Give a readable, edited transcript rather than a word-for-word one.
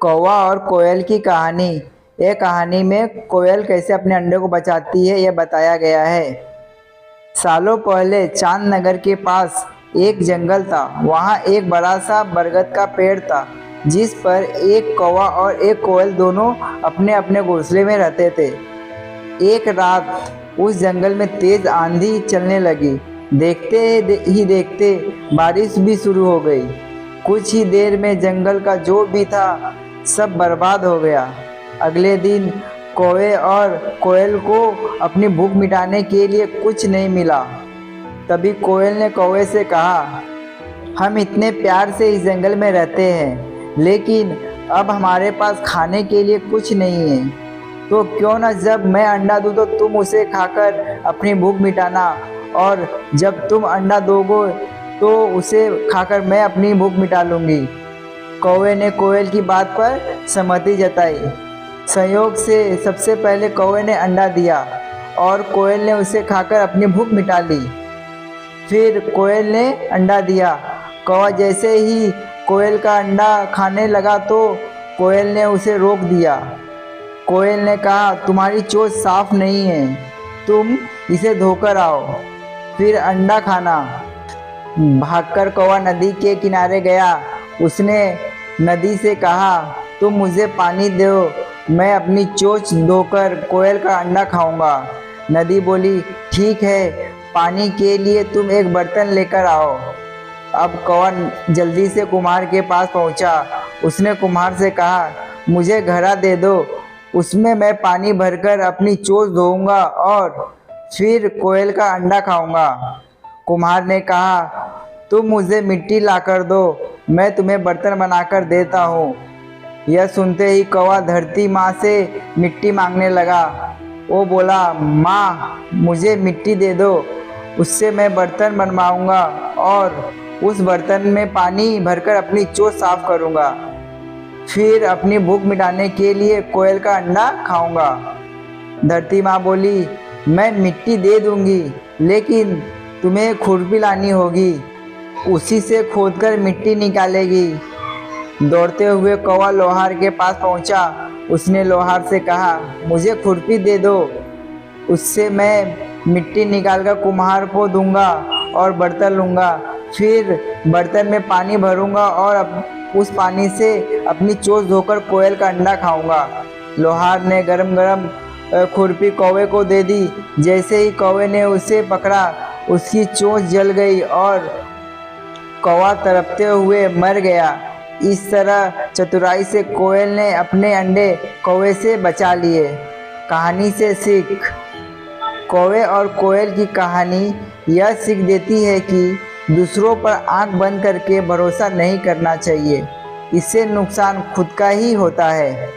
कौवा और कोयल की कहानी। यह कहानी में कोयल कैसे अपने अंडे को बचाती है यह बताया गया है। सालों पहले चांद नगर के पास एक जंगल था। वहाँ एक बड़ा सा बरगद का पेड़ था जिस पर एक कौवा और एक कोयल दोनों अपने अपने घोंसले में रहते थे। एक रात उस जंगल में तेज आंधी चलने लगी। देखते ही देखते बारिश भी शुरू हो गई। कुछ ही देर में जंगल का जो भी था सब बर्बाद हो गया। अगले दिन कौवे और कोयल को अपनी भूख मिटाने के लिए कुछ नहीं मिला। तभी कोयल ने कौवे से कहा, हम इतने प्यार से इस जंगल में रहते हैं, लेकिन अब हमारे पास खाने के लिए कुछ नहीं है। तो क्यों न जब मैं अंडा दूँ तो तुम उसे खाकर अपनी भूख मिटाना, और जब तुम अंडा दोगे तो उसे खाकर मैं अपनी भूख मिटा लूँगी। कौवे ने कोयल की बात पर सहमति जताई। संयोग से सबसे पहले कौवे ने अंडा दिया और कोयल ने उसे खाकर अपनी भूख मिटा ली। फिर कोयल ने अंडा दिया। कौवा जैसे ही कोयल का अंडा खाने लगा तो कोयल ने उसे रोक दिया। कोयल ने कहा, तुम्हारी चोंच साफ नहीं है, तुम इसे धोकर आओ, फिर अंडा खाना। भागकर कौवा नदी के किनारे गया। उसने नदी से कहा, तुम मुझे पानी दो, मैं अपनी चोंच धोकर कोयल का अंडा खाऊंगा। नदी बोली, ठीक है, पानी के लिए तुम एक बर्तन लेकर आओ। अब कौवा जल्दी से कुम्हार के पास पहुंचा। उसने कुम्हार से कहा, मुझे घड़ा दे दो, उसमें मैं पानी भरकर अपनी चोंच धोऊंगा और फिर कोयल का अंडा खाऊंगा। कुम्हार ने कहा, तुम मुझे मिट्टी लाकर दो, मैं तुम्हें बर्तन बनाकर देता हूँ। यह सुनते ही कौवा धरती माँ से मिट्टी मांगने लगा। वो बोला, माँ मुझे मिट्टी दे दो, उससे मैं बर्तन बनवाऊंगा और उस बर्तन में पानी भरकर अपनी चोंच साफ करूंगा, फिर अपनी भूख मिटाने के लिए कोयल का अंडा खाऊंगा। धरती माँ बोली, मैं मिट्टी दे दूंगी, लेकिन तुम्हें खुरपी लानी होगी, उसी से खोदकर मिट्टी निकालेगी। दौड़ते हुए कौवा लोहार के पास पहुंचा। उसने लोहार से कहा, मुझे खुरपी दे दो, उससे मैं मिट्टी निकालकर कुम्हार को दूंगा और बर्तन लूँगा, फिर बर्तन में पानी भरूंगा और उस पानी से अपनी चोंच धोकर कोयल का अंडा खाऊंगा। लोहार ने गरम गरम खुरपी कौवे को दे दी। जैसे ही कौवे ने उसे पकड़ा, उसकी चोंच जल गई और कौवा तड़पते हुए मर गया। इस तरह चतुराई से कोयल ने अपने अंडे कौवे से बचा लिए। कहानी से सीख। कौवे और कोयल की कहानी यह सीख देती है कि दूसरों पर आंख बंद करके भरोसा नहीं करना चाहिए, इससे नुकसान खुद का ही होता है।